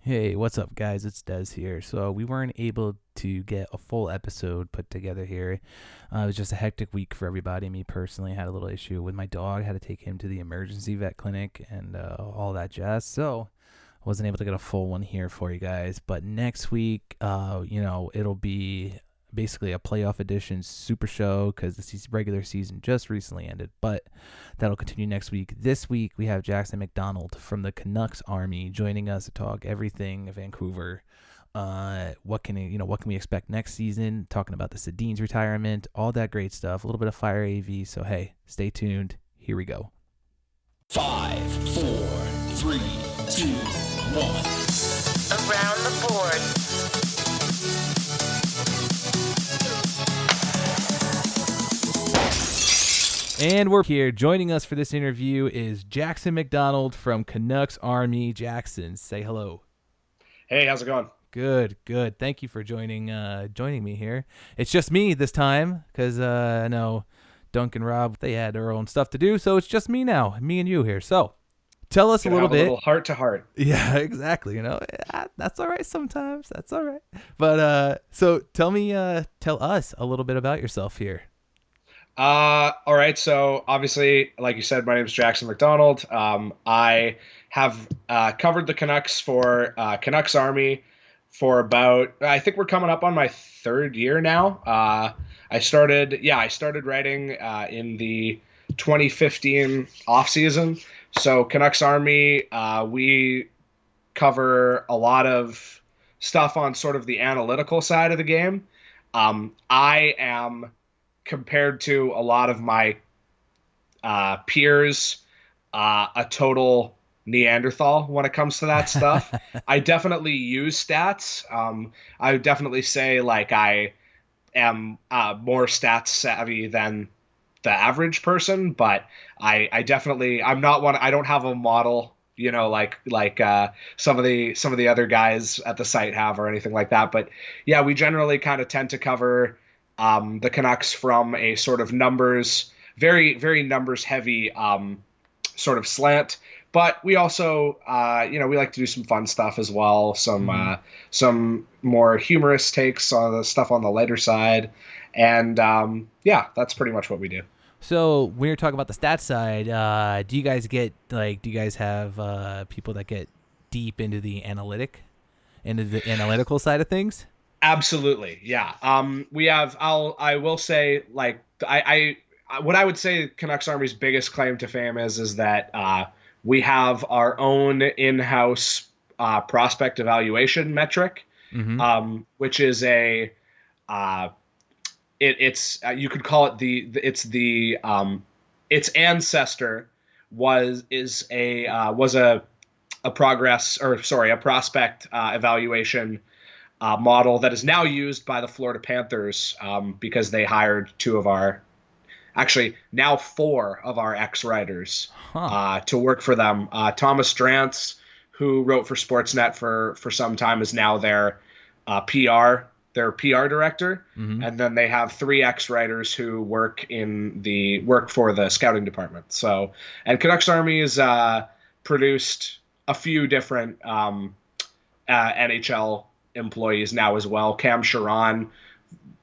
Hey, what's up, guys? It's Des here. So we weren't able to get a full episode put together here. It was just a hectic week for everybody. Me personally, had a little issue with my dog. Had to take him to the emergency vet clinic and all that jazz. So I wasn't able to get a full one here for you guys. But next week, it'll be basically a playoff edition super show because the regular season just recently ended. But that'll continue next week. This week we have Jackson McDonald from the Canucks Army joining us to talk everything Vancouver. What can we expect next season? Talking about the Sedin's retirement, all that great stuff. A little bit of Fire AV. So hey, stay tuned. Here we go. 5, 4, 3, 2, 1. Around the board. And we're here. Joining us for this interview is Jackson McDonald from Canucks Army. Jackson, say hello. Hey, how's it going? Good. Thank you for joining me here. It's just me this time because I know Dunk and Rob, they had their own stuff to do, so it's just me now, me and you here. So tell us a little bit. A little heart to heart. Yeah, exactly. That's all right sometimes. That's all right. But so tell us a little bit about yourself here. All right. So obviously, like you said, my name is Jackson McDonald. I have covered the Canucks for Canucks Army for about, I think we're coming up on my third year now. I started writing in the 2015 off season. So Canucks Army, we cover a lot of stuff on sort of the analytical side of the game. I am, compared to a lot of my peers, a total Neanderthal when it comes to that stuff. I definitely use stats. I would definitely say like I am more stats savvy than the average person, but I'm not one. I don't have a model, like some of the other guys at the site have or anything like that. But yeah, we generally kind of tend to cover the Canucks from a sort of numbers, very, very numbers heavy sort of slant. But we also, we like to do some fun stuff as well. Some more humorous takes on the stuff on the lighter side. And that's pretty much what we do. So when you're talking about the stats side, do you guys have people that get deep into the analytical side of things? Absolutely. Yeah. I will say, like, what I would say Canucks Army's biggest claim to fame is that we have our own in-house prospect evaluation metric, which is you could call it its ancestor was a prospect evaluation model that is now used by the Florida Panthers because they hired now four of our ex-writers to work for them. Thomas Drance, who wrote for Sportsnet for some time, is now their PR director. And then they have three ex-writers who work for the scouting department. So, and Canucks Army has produced a few different NHL employees now as well. Cam Sharon,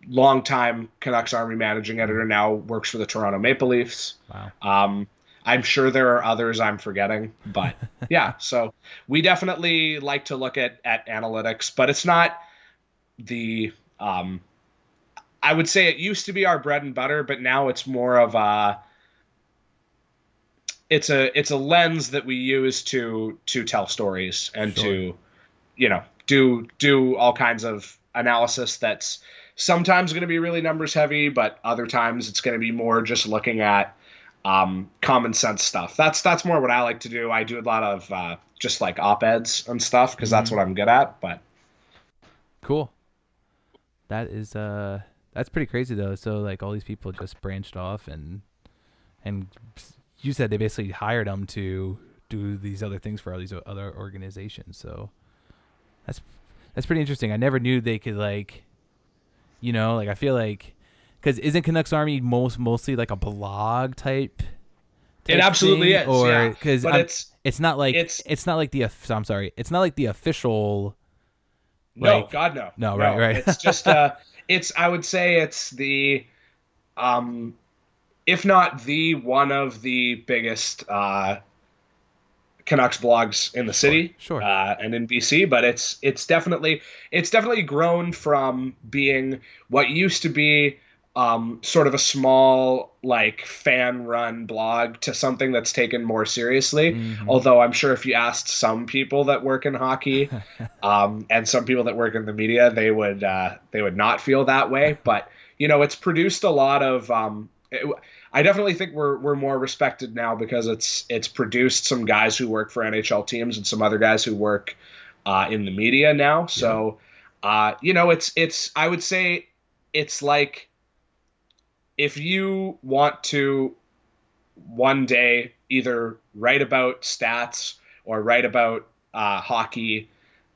longtime Canucks Army managing editor, now works for the Toronto Maple Leafs. Wow. I'm sure there are others I'm forgetting, but yeah. So we definitely like to look at analytics, but it's not I would say it used to be our bread and butter, but now it's more of it's a lens that we use to tell stories and to, do all kinds of analysis that's sometimes going to be really numbers heavy, but other times it's going to be more just looking at common sense stuff. That's more what I like to do. I do a lot of just like op-eds and stuff because that's what I'm good at. But cool. That is that's pretty crazy though. So like all these people just branched off and you said they basically hired them to do these other things for all these other organizations. So that's pretty interesting. I never knew they could I feel like, because isn't Canucks Army mostly like a blog type type absolutely thing, is, or yeah. because But it's not like it's I'm sorry, it's not like the official no, like God, no, no, right, no. right. It's just it's I would say it's the um, if not the one of the biggest Canucks blogs in the Sure, city sure. and in BC, but it's definitely grown from being what used to be sort of a small like fan run blog to something that's taken more seriously. Mm-hmm. Although I'm sure if you asked some people that work in hockey and some people that work in the media, they would not feel that way. But it's produced a lot of I definitely think we're more respected now because it's produced some guys who work for NHL teams and some other guys who work in the media now. Yep. So it's I would say it's like if you want to one day either write about stats or write about hockey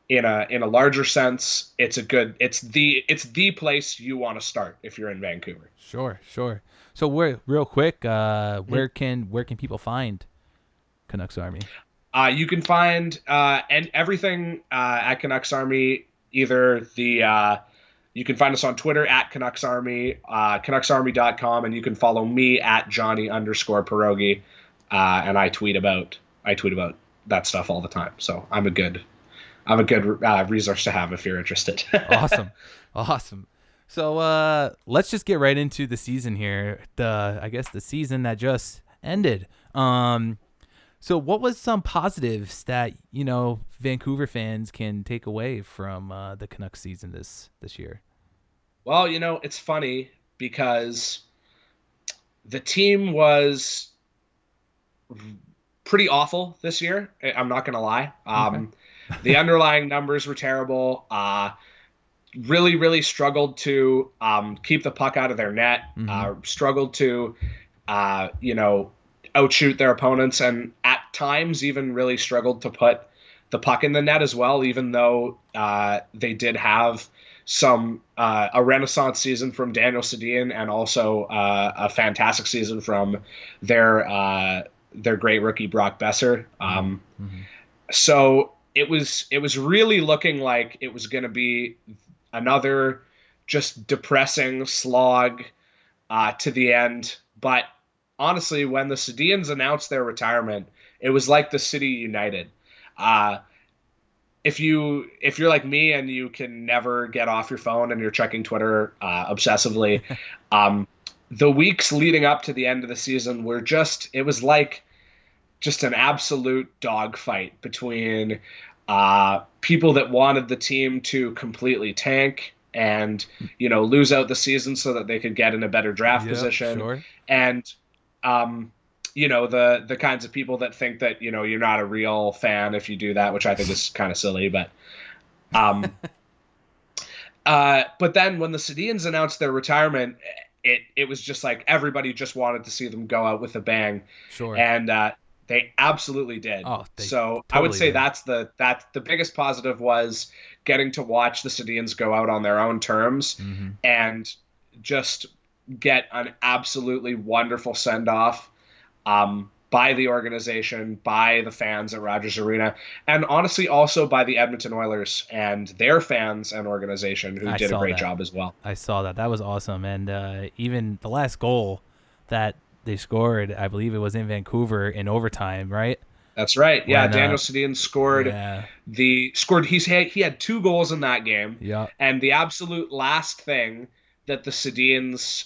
in a larger sense, it's the place you want to start if you're in Vancouver. Sure, sure. So where real quick, Mhm. where can people find Canucks Army? You can find and everything at Canucks Army. Either you can find us on Twitter at Canucks Army, CanucksArmy.com, and you can follow me at Johnny_Pierogi, and I tweet about that stuff all the time. So I'm a good resource to have if you're interested. Awesome. Awesome. So let's just get right into the season here. I guess the season that just ended. So what was some positives that, Vancouver fans can take away from the Canucks season this year? Well, it's funny because the team was pretty awful this year. I'm not going to lie. Okay. The underlying numbers were terrible. Really, really struggled to keep the puck out of their net. Mm-hmm. Struggled to, outshoot their opponents, and at times even really struggled to put the puck in the net as well. Even though they did have a renaissance season from Daniel Sedin and also a fantastic season from their great rookie Brock Boeser. Mm-hmm. So it was really looking like it was going to be another just depressing slog to the end. But honestly, when the Sedins announced their retirement, it was like the city united. If you're like me and you can never get off your phone and you're checking Twitter obsessively, the weeks leading up to the end of the season were it was like just an absolute dogfight between people that wanted the team to completely tank and lose out the season so that they could get in a better draft Yep, position, sure. and the kinds of people that think that you're not a real fan if you do that, which I think is kind of silly. But but then when the Sedins announced their retirement, it was just like everybody just wanted to see them go out with a bang. Sure. And they absolutely did. Oh, they so I would totally say did. that's the biggest positive was getting to watch the Sedins go out on their own terms Mm-hmm. and just get an absolutely wonderful send off by the organization, by the fans at Rogers Arena, and honestly also by the Edmonton Oilers and their fans and organization who I did a saw great that. job as well. I saw that. That was awesome. And even the last goal that they scored, I believe it was in Vancouver in overtime, right? That's right. Yeah, When, Daniel Sedin scored yeah. he had 2 goals in that game. Yeah. And the absolute last thing that the Sedins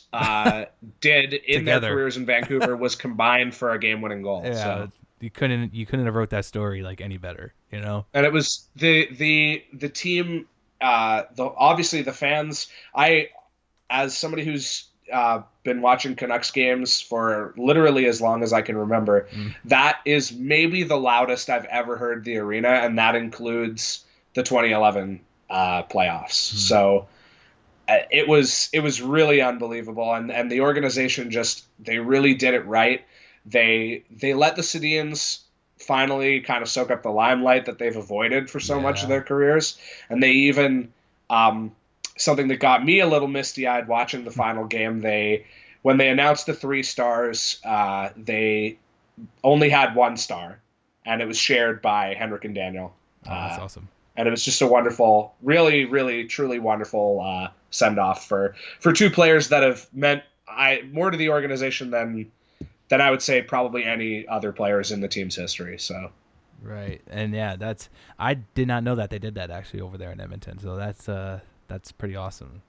did in their Together. careers in Vancouver was combined for a game-winning goal. Yeah. So. You couldn't have wrote that story like any better, And it was the team, obviously the fans. As somebody who's been watching Canucks games for literally as long as I can remember, that is maybe the loudest I've ever heard the arena, and that includes the 2011 playoffs. So it was really unbelievable, and the organization they really did it right. They let the Sedins finally kind of soak up the limelight that they've avoided for so much of their careers, and they even something that got me a little misty-eyed watching the final game. When they announced the 3 stars, they only had 1 star, and it was shared by Henrik and Daniel. Oh, that's awesome. And it was just a wonderful, really, really, truly wonderful send off for 2 players that have meant more to the organization than I would say probably any other players in the team's history. So. Right. And yeah, I did not know that they did that actually over there in Edmonton. So that's pretty awesome.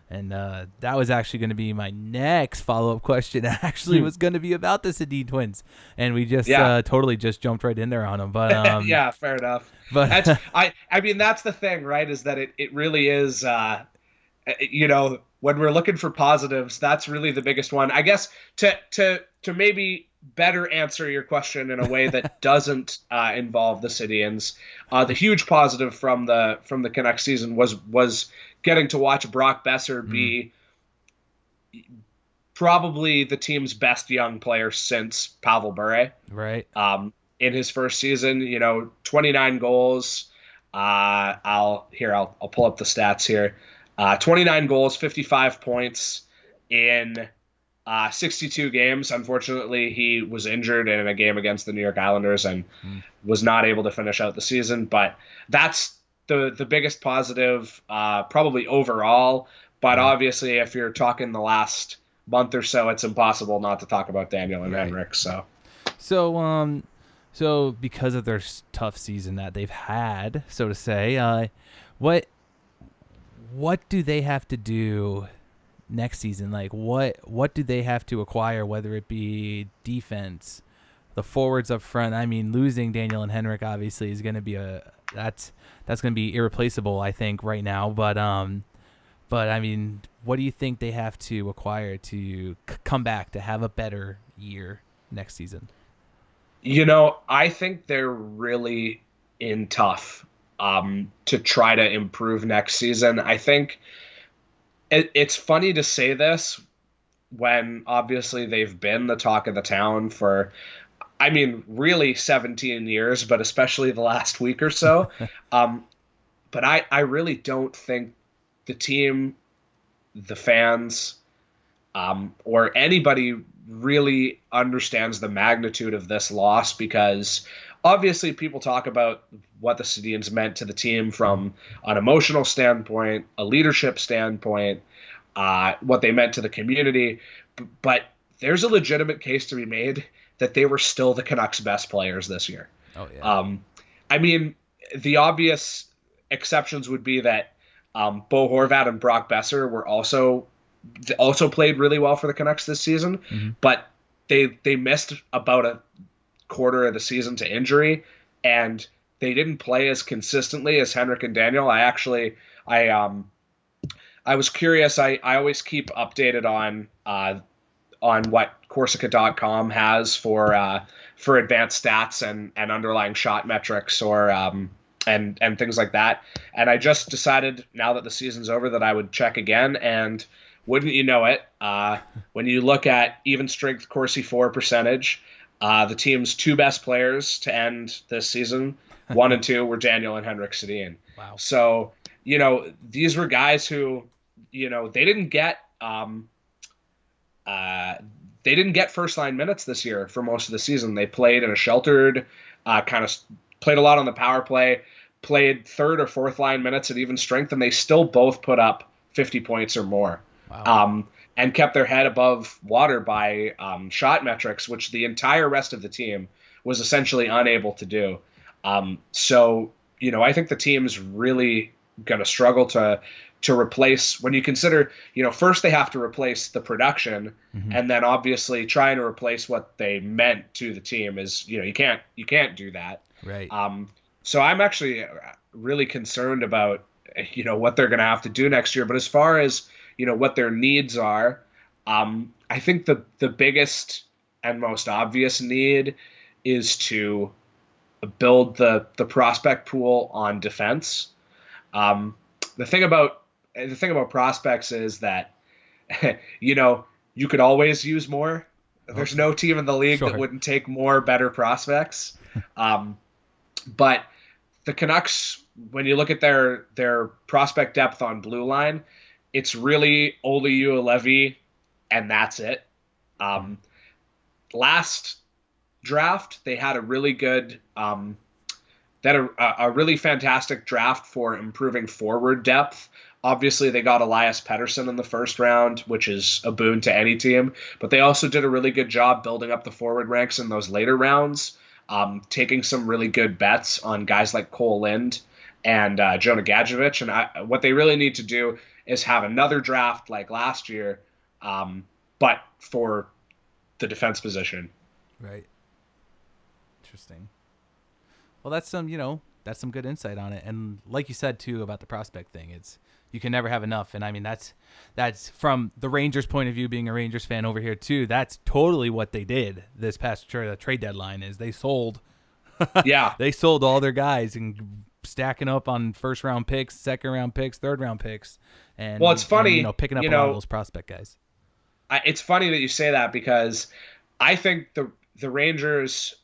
And that was actually going to be my next follow-up question. Actually, was going to be about the Sedin twins, and we just totally just jumped right in there on them. But yeah, fair enough. But I mean, that's the thing, right? Is that it really is. When we're looking for positives, that's really the biggest one. I guess to maybe better answer your question in a way that doesn't involve the Sedians, the huge positive from the Canucks season was getting to watch Brock Boeser be probably the team's best young player since Pavel Bure. Right. In his first season, 29 goals. I'll pull up the stats here. 29 goals, 55 points in 62 games. Unfortunately, he was injured in a game against the New York Islanders and was not able to finish out the season. But that's the biggest positive, probably overall. But obviously, if you're talking the last month or so, it's impossible not to talk about Daniel and Henrik. So because of their tough season that they've had, so to say, what do they have to do next season? Like what do they have to acquire, whether it be defense, the forwards up front? I mean, losing Daniel and Henrik obviously is going to be that's going to be irreplaceable, I think, right now. But I mean, what do you think they have to acquire to come back to have a better year next season? I think they're really in tough to try to improve next season. I think it's funny to say this when obviously they've been the talk of the town for, I mean, really 17 years, but especially the last week or so. But I really don't think the team, the fans, or anybody really understands the magnitude of this loss, because obviously people talk about what the Sedians meant to the team from an emotional standpoint, a leadership standpoint, what they meant to the community. But there's a legitimate case to be made that they were still the Canucks' best players this year. Oh, yeah. I mean, the obvious exceptions would be that Bo Horvat and Brock Boeser were also played really well for the Canucks this season, but they missed about a quarter of the season to injury, and they didn't play as consistently as Henrik and Daniel. I was curious. I always keep updated on what Corsica.com has for advanced stats and underlying shot metrics or and things like that. And I just decided, now that the season's over, that I would check again. And wouldn't you know it, when you look at even strength Corsi 4 percentage, the team's 2 best players to end this season, 1 and 2, were Daniel and Henrik Sedin. Wow. So, these were guys who, they didn't get first line minutes this year for most of the season. They played in a sheltered, played a lot on the power play, played third or fourth line minutes at even strength, and they still both put up 50 points or more. Wow. And kept their head above water by shot metrics, which the entire rest of the team was essentially unable to do. So, I think the team's really going to struggle to replace, when you consider, first they have to replace the production, and then obviously trying to replace what they meant to the team is, you can't do that. Right. So I'm actually really concerned about, what they're going to have to do next year. But as far as, what their needs are, I think the biggest and most obvious need is to build the prospect pool on defense. The thing about prospects is that, you could always use more. There's no team in the league that wouldn't take more better prospects. But the Canucks, when you look at their prospect depth on blue line, it's really Oliu, Levy, and that's it. Last draft. They had a really good, a really fantastic draft for improving forward depth. Obviously, they got Elias Pettersson in the first round, which is a boon to any team. But they also did a really good job building up the forward ranks in those later rounds, taking some really good bets on guys like Cole Lind and Jonah Gadjevich. And what they really need to do is have another draft like last year, but for the defense position. Right. Interesting. Well, that's that's some good insight on it. And like you said too about the prospect thing, it's you can never have enough. And I mean that's from the Rangers' point of view, being a Rangers fan over here too. That's totally what they did this past trade deadline. Is they sold, Yeah, they sold all their guys and stacking up on first round picks, second round picks, third round picks, and well, it's funny, and, picking up a lot of those prospect guys. It's funny that you say that because I think the Rangers,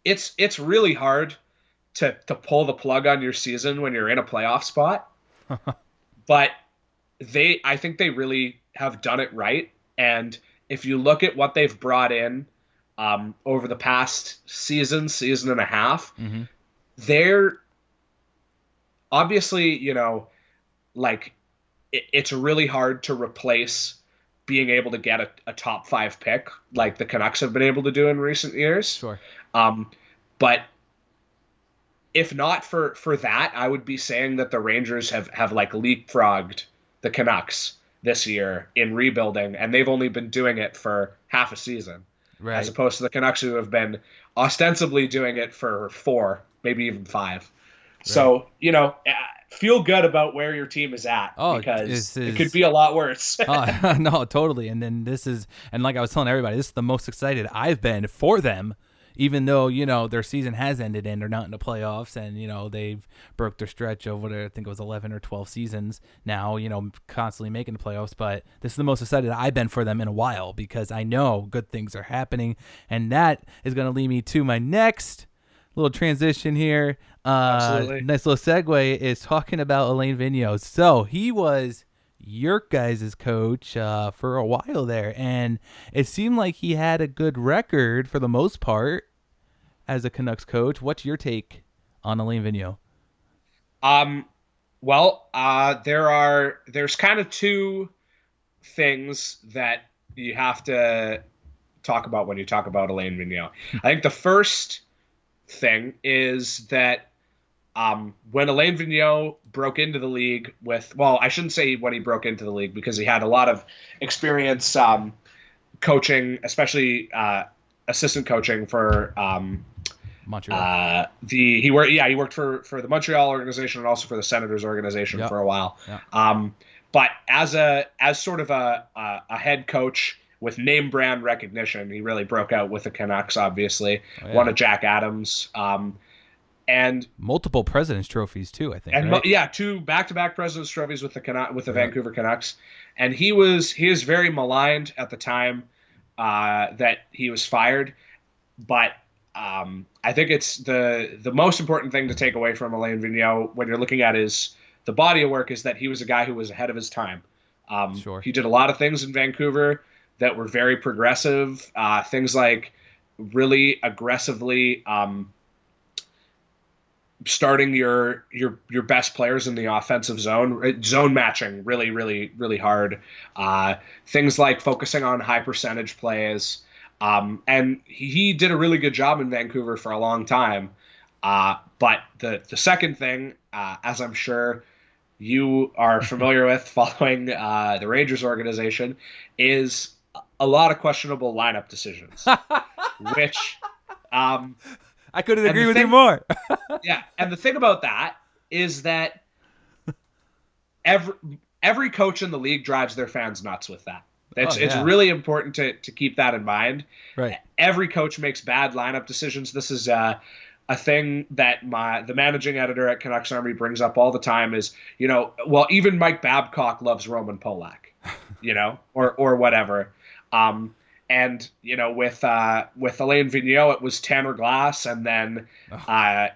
it's really hard to pull the plug on your season when you're in a playoff spot. But I think they really have done it right. And if you look at what they've brought in over the past season and a half, they're obviously, it's really hard to replace being able to get a top 5 pick like the Canucks have been able to do in recent years. Sure. But if not for that, I would be saying that the Rangers have leapfrogged the Canucks this year in rebuilding, and they've only been doing it for half a season, Right. as opposed to the Canucks who have been ostensibly doing it for 4, maybe even 5. Right. So, feel good about where your team is at, because it could be a lot worse. No, totally. And then and like I was telling everybody, this is the most excited I've been for them, even though, their season has ended and they're not in the playoffs, and, they've broke their stretch of I think it was 11 or 12 seasons now, constantly making the playoffs. But this is the most excited I've been for them in a while, because I know good things are happening. And that is going to lead me to my next little transition here. Absolutely. Nice little segue is talking about Alain Vigneault. So he was your guys' coach for a while there, and it seemed like he had a good record for the most part as a Canucks coach. What's your take on Alain Vigneault? Well, there's kind of two things that you have to talk about when you talk about Alain Vigneault. I think the first thing is that when Alain Vigneault broke into the league I shouldn't say when he broke into the league, because he had a lot of experience coaching, especially assistant coaching for Montreal. He worked for the Montreal organization and also for the Senators organization for a while. Yep. But as sort of a head coach with name brand recognition, he really broke out with the Canucks. Obviously, won a Jack Adams. And multiple President's trophies too, I think. And right? 2 back-to-back President's trophies with the Vancouver Canucks. And he was very maligned at the time that he was fired. But I think it's the most important thing to take away from Alain Vigneault when you're looking at the body of work is that he was a guy who was ahead of his time. Sure. He did a lot of things in Vancouver that were very progressive. Things like really aggressively starting your best players in the offensive zone matching really, really, really hard. Things like focusing on high percentage plays. And he did a really good job in Vancouver for a long time. But the second thing, as I'm sure you are familiar with following the Rangers organization, is a lot of questionable lineup decisions, which I couldn't agree with you more. Yeah, and the thing about that is that every coach in the league drives their fans nuts with that. It's really important to keep that in mind. Right. Every coach makes bad lineup decisions. This is a thing that the managing editor at Canucks Army brings up all the time is, even Mike Babcock loves Roman Polak, or whatever. And, with Alain Vigneault, it was Tanner Glass. And then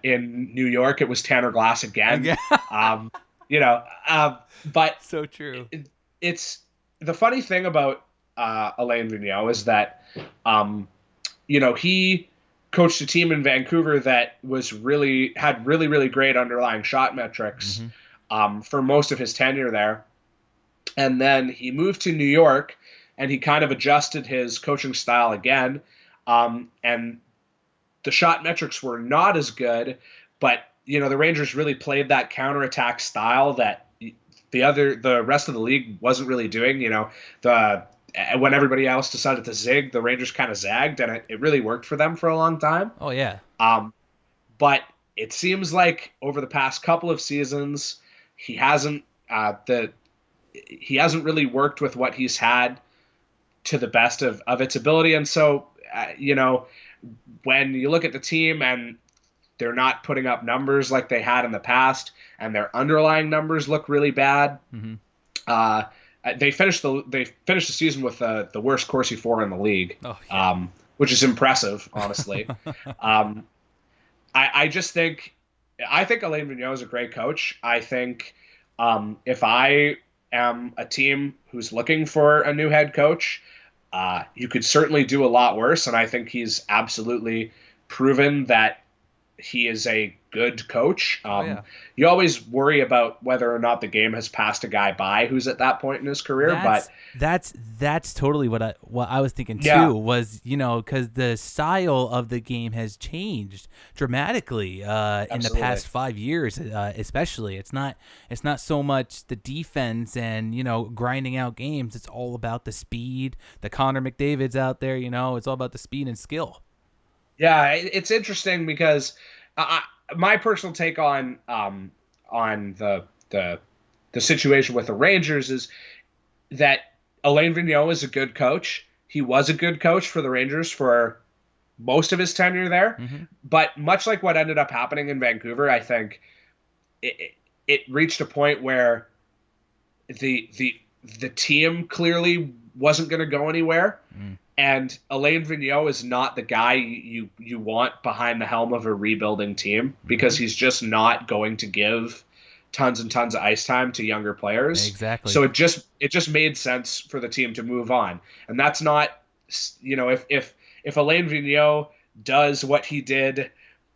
in New York, it was Tanner Glass again. But so true. It's the funny thing about Alain Vigneault is that, he coached a team in Vancouver that had really great underlying shot metrics for most of his tenure there. And then he moved to New York, and he kind of adjusted his coaching style again. And the shot metrics were not as good, but the Rangers really played that counterattack style that the rest of the league wasn't really doing. When everybody else decided to zig, the Rangers kind of zagged, and it really worked for them for a long time. Oh yeah. But it seems like over the past couple of seasons, he hasn't really worked with what he's had to the best of its ability. And so, when you look at the team and they're not putting up numbers like they had in the past, and their underlying numbers look really bad, they finished the season with the worst Corsi for in the league, which is impressive, honestly. I think Alain Vigneault is a great coach. I think if I am a team who's looking for a new head coach, you could certainly do a lot worse, and I think he's absolutely proven that he is a good coach. You always worry about whether or not the game has passed a guy by who's at that point in his career, but that's totally what I was thinking too. Was because the style of the game has changed dramatically in the past 5 years, especially. It's not so much the defense and grinding out games. It's all about the speed. The Connor McDavid's out there. It's all about the speed and skill. Yeah, it's interesting because my personal take on the situation with the Rangers is that Alain Vigneault is a good coach. He was a good coach for the Rangers for most of his tenure there. But much like what ended up happening in Vancouver, I think it reached a point where the team clearly wasn't going to go anywhere. And Alain Vigneault is not the guy you want behind the helm of a rebuilding team, because he's just not going to give tons and tons of ice time to younger players. Exactly. So it just made sense for the team to move on. And that's not, if Alain Vigneault does what he did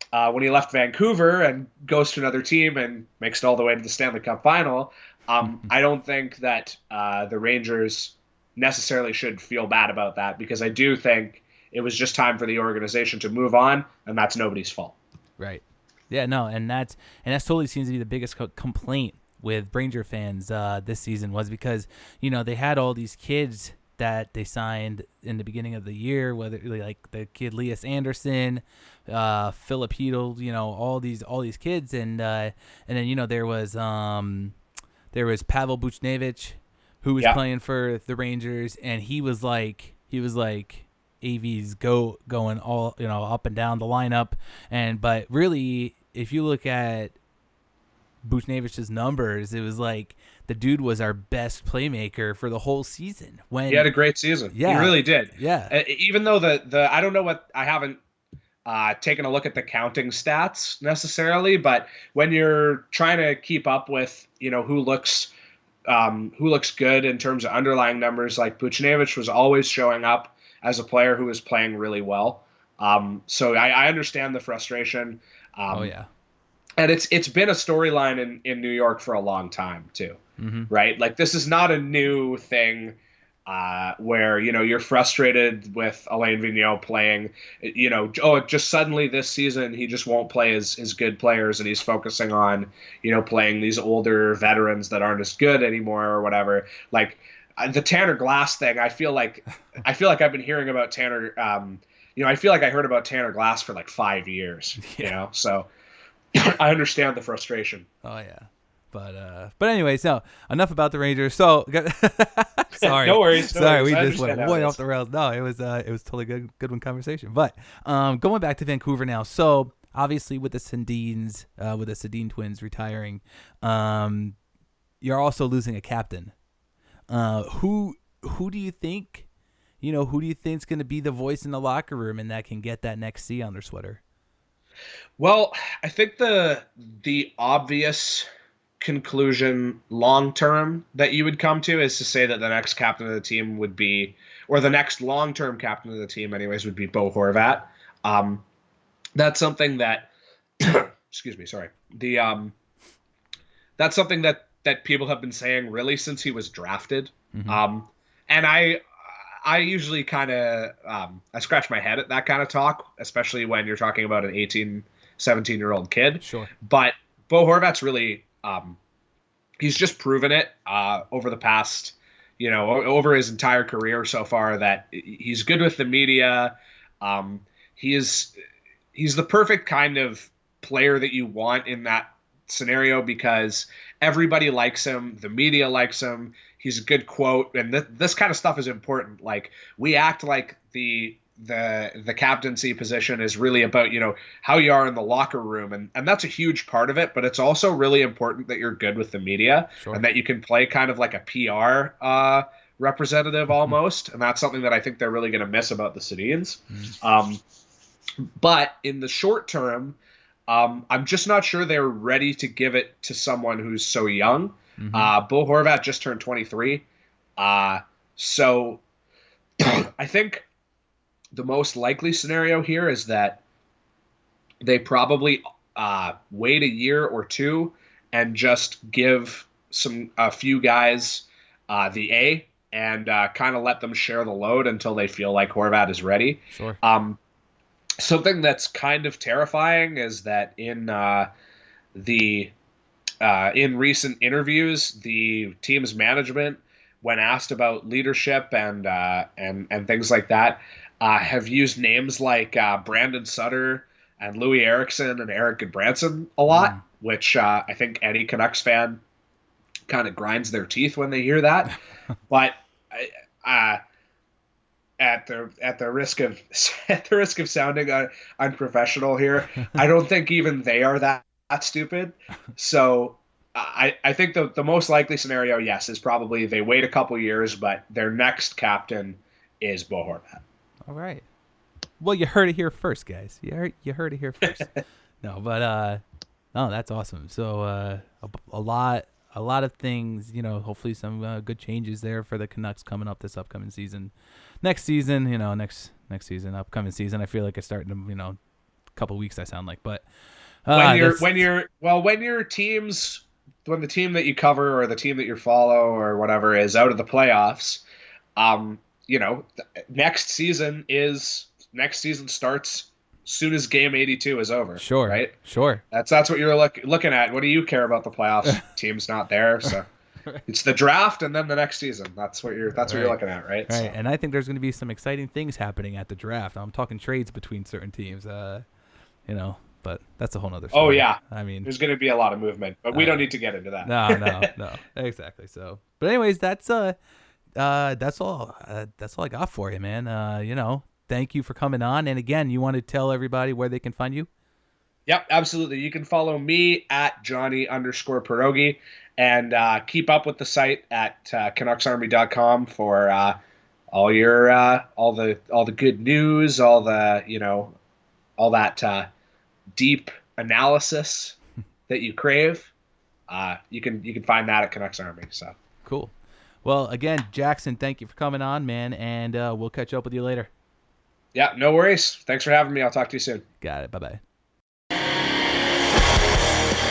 when he left Vancouver and goes to another team and makes it all the way to the Stanley Cup final, I don't think that the Rangers necessarily should feel bad about that, because I do think it was just time for the organization to move on, and that's nobody's fault. Right. Yeah, no, and that totally seems to be the biggest complaint with Ranger fans this season, was because they had all these kids that they signed in the beginning of the year, whether like the kid Elias Anderson, Philip Hedl, all these kids, and then there was Pavel Buchnevich, who was playing for the Rangers, and he was like AV's going all up and down the lineup, but really, if you look at Buchnevich's numbers, it was like the dude was our best playmaker for the whole season. When he had a great season, he really did. Yeah, even though the I don't know what, I haven't taken a look at the counting stats necessarily, but when you're trying to keep up with who looks good in terms of underlying numbers, like Buchnevich was always showing up as a player who was playing really well. So I understand the frustration. And it's been a storyline in New York for a long time too, right? Like, this is not a new thing where you're frustrated with Alain Vigneault playing. Just suddenly this season he just won't play his good players, and he's focusing on playing these older veterans that aren't as good anymore or whatever. Like the Tanner Glass thing, I feel like I've been hearing about Tanner. I feel like I heard about Tanner Glass for like 5 years. So I understand the frustration. Oh yeah. But anyway, so enough about the Rangers. So sorry, no worries. Sorry, we just went way off the rails. No, it was totally good one conversation. But going back to Vancouver now. So obviously with the Sedin twins retiring, you're also losing a captain. Who do you think? Who do you think is going to be the voice in the locker room and that can get that next C on their sweater? Well, I think the obvious conclusion long term that you would come to is to say that the next captain of the team would be, or the next long term captain of the team, anyways, would be Bo Horvat. That's something that, excuse me, sorry. That's something that people have been saying really since he was drafted. And I usually kind of, I scratch my head at that kind of talk, especially when you're talking about an 18, 17-year-old kid. Sure. But Bo Horvat's really, he's just proven it over the past, over his entire career so far, that he's good with the media. He's the perfect kind of player that you want in that scenario because everybody likes him. The media likes him. He's a good quote. And this kind of stuff is important. Like, we act like the captaincy position is really about, how you are in the locker room. And that's a huge part of it, but it's also really important that you're good with the media. Sure. And that you can play kind of like a PR representative almost. And that's something that I think they're really going to miss about the Sedins. But in the short term, I'm just not sure they're ready to give it to someone who's so young. Bo Horvat just turned 23. So I think the most likely scenario here is that they probably wait a year or two and just give a few guys the A and kind of let them share the load until they feel like Horvat is ready. Sure. Something that's kind of terrifying is that in recent interviews, the team's management, when asked about leadership and things like that, have used names like Brandon Sutter and Louis Eriksson and Eric Goodbranson a lot, which I think any Canucks fan kind of grinds their teeth when they hear that. But at the risk of sounding unprofessional here, I don't think even they are that stupid. So I think the most likely scenario, yes, is probably they wait a couple years, but their next captain is Bo Horvat. All right. Well, you heard it here first, guys. You heard it here first. No, but no, that's awesome. So a lot of things, hopefully some good changes there for the Canucks coming up this upcoming season. Next season, next season, upcoming season. I feel like it's starting to, a couple weeks I sound like, but when the team that you cover or the team that you follow or whatever is out of the playoffs, next season starts soon as game 82 is over. Sure. Right. Sure. That's what you're looking at. What do you care about the playoffs? Team's not there. So it's the draft and then the next season. That's what you're looking at. Right. Right. So. And I think there's going to be some exciting things happening at the draft. I'm talking trades between certain teams, but that's a whole nother story. Oh yeah. I mean, there's going to be a lot of movement, but we don't need to get into that. No. Exactly. So, but anyways, that's all I got for you, man. Thank you for coming on. And again, you want to tell everybody where they can find you? Yep, absolutely. You can follow me at Johnny_Pierogi and keep up with the site at CanucksArmy.com for all the good news, all that deep analysis that you crave. You can find that at Canucks Army. So cool. Well, again, Jackson, thank you for coming on, man, and we'll catch up with you later. Yeah, no worries. Thanks for having me. I'll talk to you soon. Got it. Bye-bye.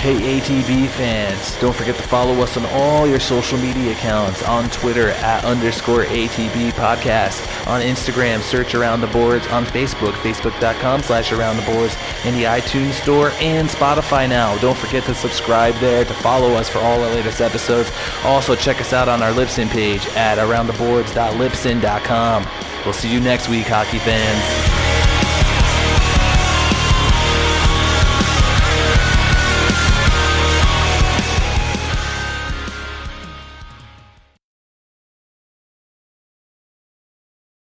Hey ATB fans, don't forget to follow us on all your social media accounts, on Twitter @_ATB podcast, on Instagram search Around the Boards, on Facebook, facebook.com/Around the Boards, in the iTunes store and Spotify now. Don't forget to subscribe there to follow us for all our latest episodes. Also check us out on our Libsyn page at aroundtheboards.libsyn.com. We'll see you next week, hockey fans.